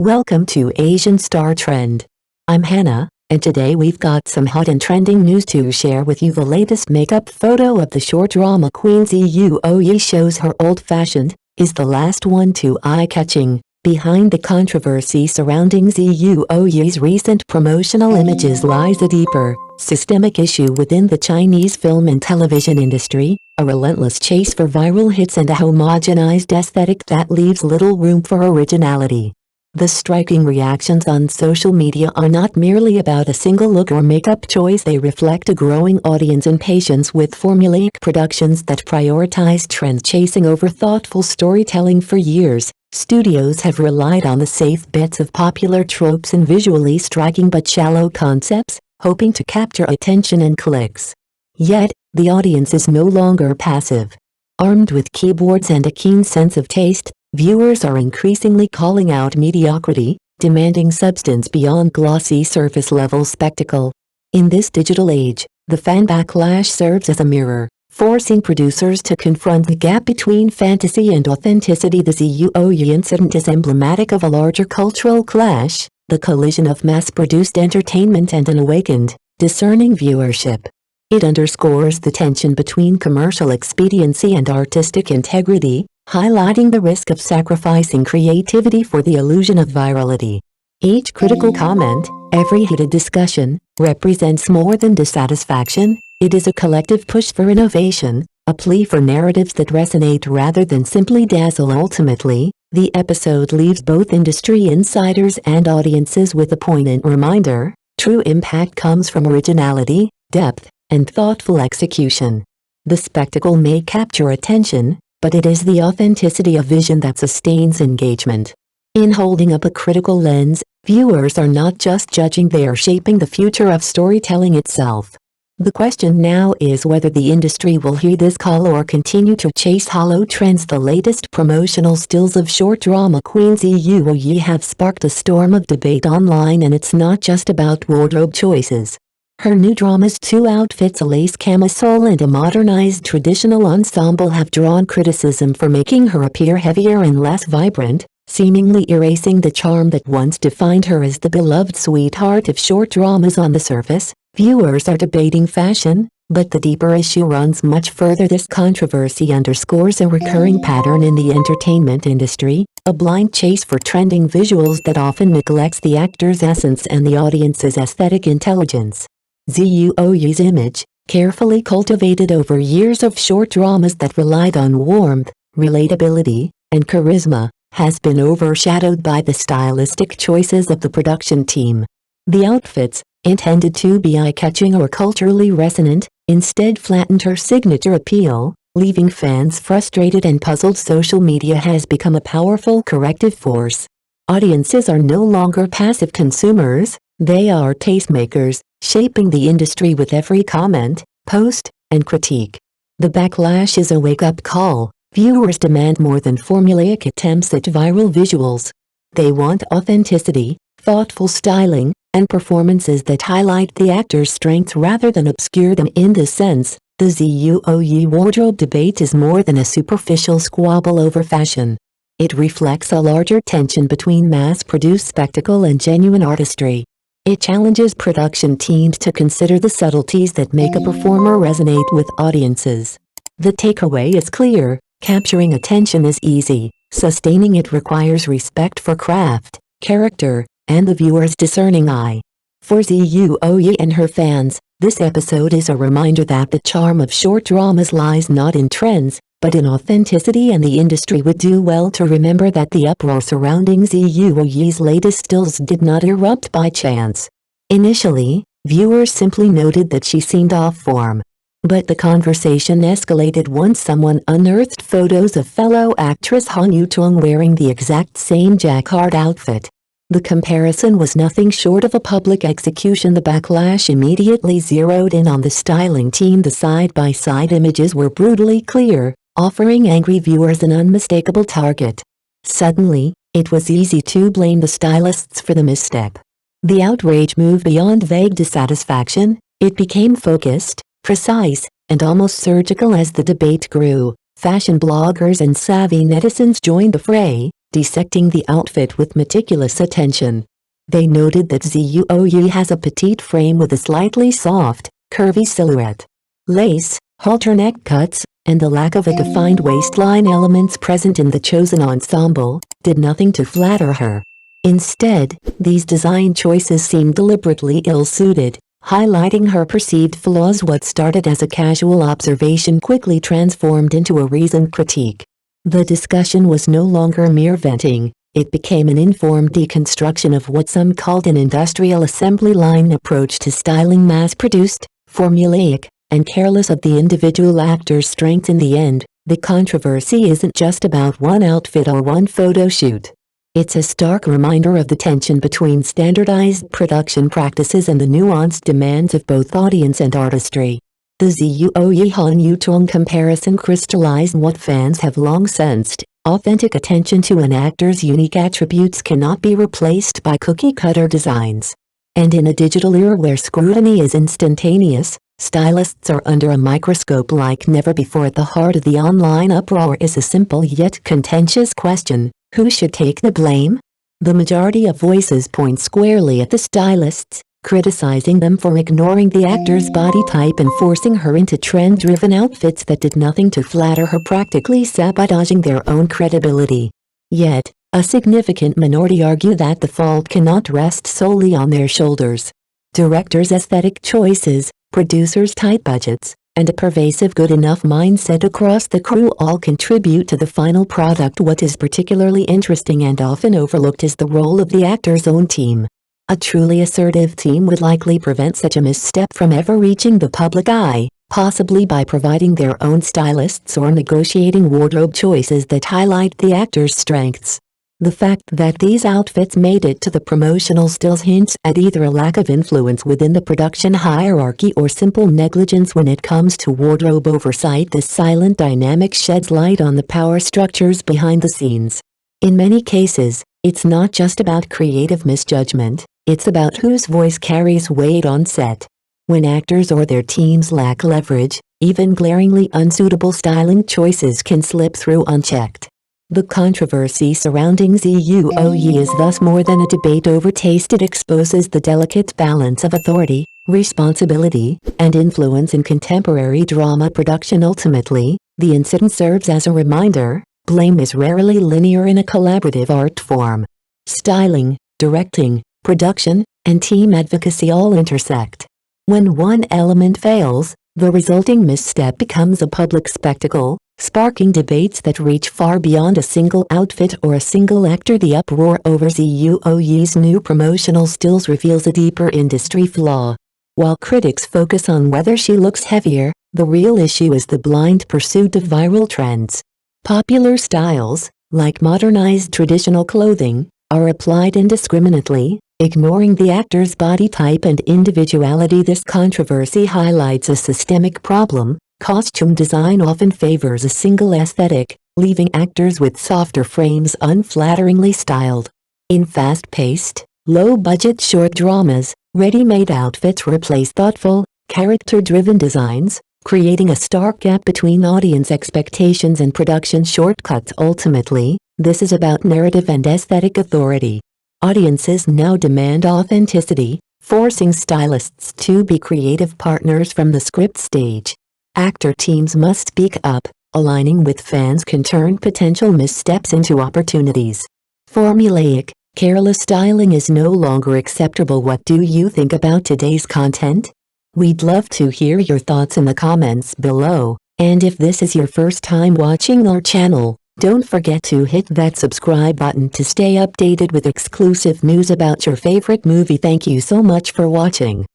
Welcome to Asian Star Trend. I'm Hannah, and today we've got some hot and trending news to share with you. The latest makeup photo of the short drama queen Zuo Yi shows her old-fashioned, is the last one too eye-catching. Behind the controversy surrounding Zuo Yi's recent promotional images lies a deeper, systemic issue within the Chinese film and television industry, a relentless chase for viral hits and a homogenized aesthetic that leaves little room for originality. The striking reactions on social media are not merely about a single look or makeup choice. They reflect a growing audience impatience with formulaic productions that prioritize trend chasing over thoughtful storytelling. For years, studios have relied on the safe bets of popular tropes and visually striking but shallow concepts, hoping to capture attention and clicks. Yet, the audience is no longer passive. Armed with keyboards and a keen sense of taste, viewers are increasingly calling out mediocrity, demanding substance beyond glossy surface-level spectacle. In this digital age, the fan backlash serves as a mirror, forcing producers to confront the gap between fantasy and authenticity. The Zuo Yi incident is emblematic of a larger cultural clash, the collision of mass-produced entertainment and an awakened, discerning viewership. It underscores the tension between commercial expediency and artistic integrity, highlighting the risk of sacrificing creativity for the illusion of virality. Each critical comment, every heated discussion, represents more than dissatisfaction. It is a collective push for innovation, a plea for narratives that resonate rather than simply dazzle. Ultimately, the episode leaves both industry insiders and audiences with a poignant reminder: true impact comes from originality, depth, and thoughtful execution. The spectacle may capture attention, but it is the authenticity of vision that sustains engagement. In holding up a critical lens, viewers are not just judging, they are shaping the future of storytelling itself. The question now is whether the industry will heed this call or continue to chase hollow trends. The latest promotional stills of short drama queen Zuo Yi have sparked a storm of debate online, and it's not just about wardrobe choices. Her new drama's two outfits, a lace camisole and a modernized traditional ensemble, have drawn criticism for making her appear heavier and less vibrant, seemingly erasing the charm that once defined her as the beloved sweetheart of short dramas. On the surface, viewers are debating fashion, but the deeper issue runs much further. This controversy underscores a recurring pattern in the entertainment industry, a blind chase for trending visuals that often neglects the actor's essence and the audience's aesthetic intelligence. Zuo Yi's image, carefully cultivated over years of short dramas that relied on warmth, relatability, and charisma, has been overshadowed by the stylistic choices of the production team. The outfits, intended to be eye-catching or culturally resonant, instead flattened her signature appeal, leaving fans frustrated and puzzled. Social media has become a powerful corrective force. Audiences are no longer passive consumers, they are tastemakers, shaping the industry with every comment, post, and critique. The backlash is a wake-up call. Viewers demand more than formulaic attempts at viral visuals. They want authenticity, thoughtful styling, and performances that highlight the actor's strengths rather than obscure them. In this sense, the Zuo Yi wardrobe debate is more than a superficial squabble over fashion. It reflects a larger tension between mass-produced spectacle and genuine artistry. It challenges production teams to consider the subtleties that make a performer resonate with audiences. The takeaway is clear: capturing attention is easy, sustaining it requires respect for craft, character, and the viewer's discerning eye. For Zuo Yi and her fans, this episode is a reminder that the charm of short dramas lies not in trends, but in authenticity, and the industry would do well to remember that the uproar surrounding Zuo Yi's latest stills did not erupt by chance. Initially, viewers simply noted that she seemed off-form. But the conversation escalated once someone unearthed photos of fellow actress Han Yutong wearing the exact same jacquard outfit. The comparison was nothing short of a public execution. The backlash immediately zeroed in on the styling team. The side-by-side images were brutally clear, offering angry viewers an unmistakable target. Suddenly, it was easy to blame the stylists for the misstep. The outrage moved beyond vague dissatisfaction. It became focused, precise, and almost surgical. As the debate grew, fashion bloggers and savvy netizens joined the fray, dissecting the outfit with meticulous attention. They noted that Zuo Yi has a petite frame with a slightly soft, curvy silhouette. Lace, halter neck cuts, and the lack of a defined waistline elements present in the chosen ensemble did nothing to flatter her. Instead, these design choices seemed deliberately ill-suited, highlighting her perceived flaws. What started as a casual observation quickly transformed into a reasoned critique. The discussion was no longer mere venting, it became an informed deconstruction of what some called an industrial assembly line approach to styling, mass-produced, formulaic, and careless of the individual actor's strengths. In the end, the controversy isn't just about one outfit or one photo shoot. It's a stark reminder of the tension between standardized production practices and the nuanced demands of both audience and artistry. The Zuo Yi Han Yutong comparison crystallized what fans have long sensed: authentic attention to an actor's unique attributes cannot be replaced by cookie-cutter designs. And in a digital era where scrutiny is instantaneous, stylists are under a microscope like never before. At the heart of the online uproar is a simple yet contentious question: who should take the blame? The majority of voices point squarely at the stylists, criticizing them for ignoring the actor's body type and forcing her into trend-driven outfits that did nothing to flatter her, practically sabotaging their own credibility. Yet, a significant minority argue that the fault cannot rest solely on their shoulders. Directors' aesthetic choices, producers' tight budgets, and a pervasive good enough mindset across the crew all contribute to the final product. What is particularly interesting and often overlooked is the role of the actor's own team. A truly assertive team would likely prevent such a misstep from ever reaching the public eye, possibly by providing their own stylists or negotiating wardrobe choices that highlight the actor's strengths. The fact that these outfits made it to the promotional stills hints at either a lack of influence within the production hierarchy or simple negligence when it comes to wardrobe oversight. This silent dynamic sheds light on the power structures behind the scenes. In many cases, it's not just about creative misjudgment, it's about whose voice carries weight on set. When actors or their teams lack leverage, even glaringly unsuitable styling choices can slip through unchecked. The controversy surrounding Zuo Yi is thus more than a debate over taste. It exposes the delicate balance of authority, responsibility, and influence in contemporary drama production. Ultimately, the incident serves as a reminder: blame is rarely linear in a collaborative art form. Styling, directing, production, and team advocacy all intersect. When one element fails, the resulting misstep becomes a public spectacle, sparking debates that reach far beyond a single outfit or a single actor. The uproar over Zuo Yi's new promotional stills reveals a deeper industry flaw. While critics focus on whether she looks heavier, the real issue is the blind pursuit of viral trends. Popular styles, like modernized traditional clothing, are applied indiscriminately, ignoring the actor's body type and individuality. This controversy highlights a systemic problem. Costume design often favors a single aesthetic, leaving actors with softer frames unflatteringly styled. In fast-paced, low-budget short dramas, ready-made outfits replace thoughtful, character-driven designs, creating a stark gap between audience expectations and production shortcuts. Ultimately, this is about narrative and aesthetic authority. Audiences now demand authenticity, forcing stylists to be creative partners from the script stage. Actor teams must speak up. Aligning with fans can turn potential missteps into opportunities. Formulaic, careless styling is no longer acceptable. What do you think about today's content? We'd love to hear your thoughts in the comments below, and if this is your first time watching our channel, don't forget to hit that subscribe button to stay updated with exclusive news about your favorite movie. Thank you so much for watching.